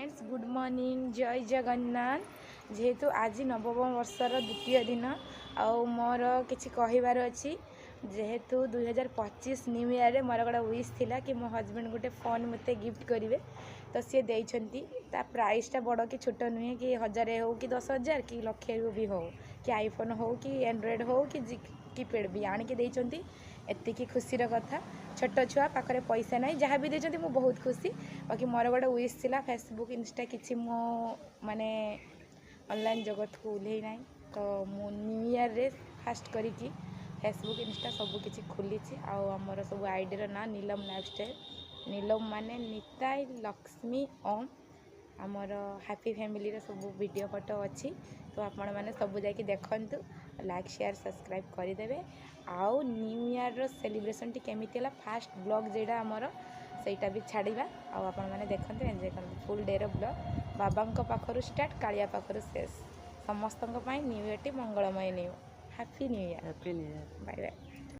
Friends good morning जय जगन्नाथ जेहेतु आज नवम वर्षर द्वितीय दिन आउ मोर किसी कहबार अच्छी जेहेतु 2025 न्यू ईयर रे मोर गोटे विश थिला कि मो हजबैंड गोटे फोन मते गिफ्ट करेंगे तो सी देइछंती ता प्राइसटा बड़ कि छोट नुहे कि 1000 हो कि 10,000 कि लक्षे भी हो कि आईफोन हो कि एंड्रॉइड हो कि कीपैड भी आणिके देइछंती एतिकी खुशीर कथा छोट छुआ पाखे पैसा ना जहाँ भी देते मुझे बहुत खुशी बाकी मोर गोटे विश थी फेसबुक इंस्टा किसी मो माने ऑनलाइन जगत को उल्ले ना तो मु न्यू ईयर रे फास्ट करी फेसबुक इंस्टा सब किसी खोली आमर सब आईडी ना नीलम लाइफस्टाइल नीलम माने निताई लक्ष्मी ओम आमर हैप्पी फैमिली रे सब वीडियो फोटो अच्छी तो आपण मैंने सब जाकि देखंतु लाइक शेयर सब्सक्राइब करदेवे आउ न्यू ईयर सेलिब्रेशन टी केमिति हला फास्ट ब्लॉग जेडा आमर सेटा भी छाड़िबा आउ आपण माने देखंतु एंजॉय करंतु फुल डे रो ब्लॉग बाबांको पाखरु स्टार्ट कालिया पाखरु शेष समस्तंको पाई न्यू ईयर टी मंगलमय new happy new year bye bye.